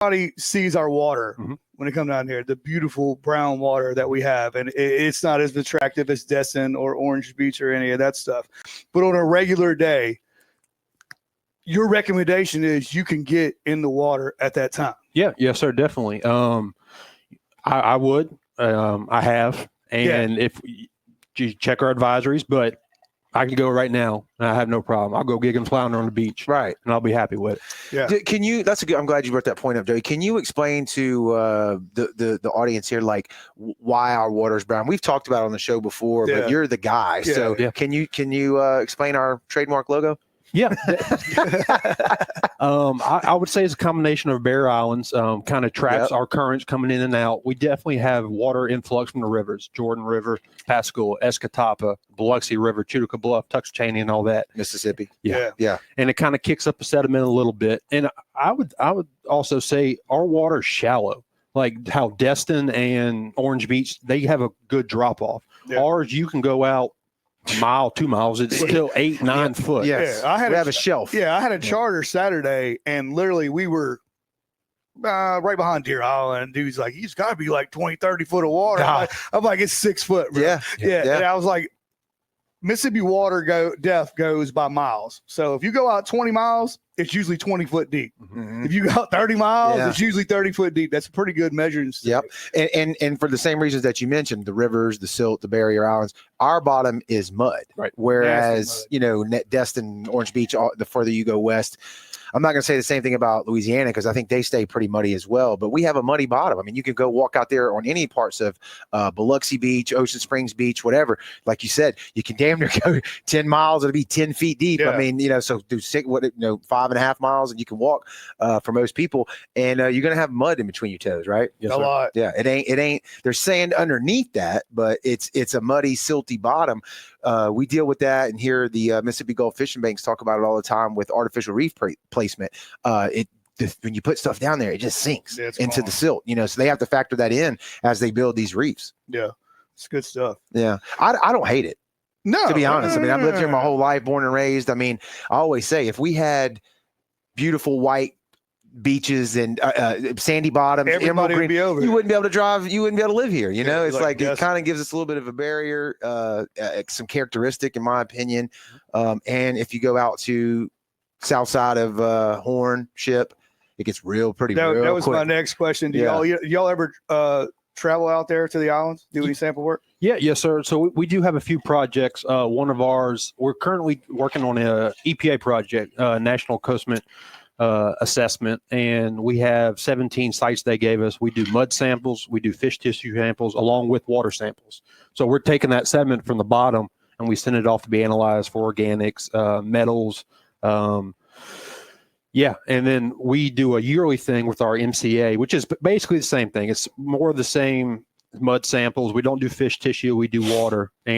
everybody sees our water when they come down here, the beautiful brown water that we have. And it's not as attractive as Destin or Orange Beach or any of that stuff. But on a regular day, your recommendation is you can get in the water at that time. Yeah. Yes, sir. Definitely. I would. I have. And if you check our advisories, but I can go right now and I have no problem. I'll go gig and flounder on the beach. Right. And I'll be happy with it. Yeah. Can you, I'm glad you brought that point up, Joey. Can you explain to the audience here, like why our water's brown? We've talked about it on the show before, but you're the guy. Yeah. So can you explain our trademark logo? Yeah. I would say it's a combination of barrier islands, kind of traps our currents coming in and out. We definitely have water influx from the rivers, Jordan River, Pascagoula, Escatapa, Biloxi River, Chutica Bluff, Tuxtany, and all that. Mississippi. Yeah. And it kind of kicks up the sediment a little bit. And I would also say our water is shallow, like how Destin and Orange Beach, they have a good drop off. Yeah. Ours, you can go out a mile, 2 miles, it's still 8-9 foot. Yes. Yeah, we have a shelf. Yeah, I had a charter Saturday, and literally we were right behind Deer Island. Dude's like, he's got to be like 20-30 foot of water. I'm like, it's 6 foot, bro. Yeah. And I was like, Mississippi water depth goes by miles. So if you go out 20 miles, it's usually 20 foot deep. If you go out 30 miles, it's usually 30 foot deep. That's a pretty good measuring stick. Yep. And for the same reasons that you mentioned, the rivers, the silt, the barrier islands, our bottom is mud. Right. Whereas, Destin, Orange Beach, the further you go west, I'm not going to say the same thing about Louisiana because I think they stay pretty muddy as well. But we have a muddy bottom. I mean, you can go walk out there on any parts of Biloxi Beach, Ocean Springs Beach, whatever. Like you said, you can damn near go 10 miles. It'll be 10 feet deep. Yeah. I mean, so do 5.5 miles, and you can walk for most people. And you're going to have mud in between your toes, right? Yes, a lot. Yeah, it ain't. There's sand underneath that, but it's a muddy, silty bottom. We deal with that, and here the Mississippi Gulf Fishing Banks talk about it all the time with artificial reef placement. When you put stuff down there, it just sinks into the silt. So they have to factor that in as they build these reefs. Yeah, it's good stuff. Yeah, I don't hate it. No, to be honest, I mean, I've lived here my whole life, born and raised. I mean, I always say if we had beautiful white beaches and sandy bottoms, everybody would be over. You wouldn't be able to drive. You wouldn't be able to live here. It's like it kind of gives us a little bit of a barrier, some characteristic, in my opinion. And if you go out to south side of Horn, Ship, it gets pretty. That was quick. My next question. Do y'all ever travel out there to the islands? Do any sample work? Yes, sir. So we do have a few projects. One of ours, we're currently working on a EPA project, National Coastline assessment, and we have 17 sites they gave us. We do mud samples, we do fish tissue samples, along with water samples. So we're taking that sediment from the bottom and we send it off to be analyzed for organics, metals. And then we do a yearly thing with our MCA, which is basically the same thing. It's more of the same mud samples. We don't do fish tissue, we do water. And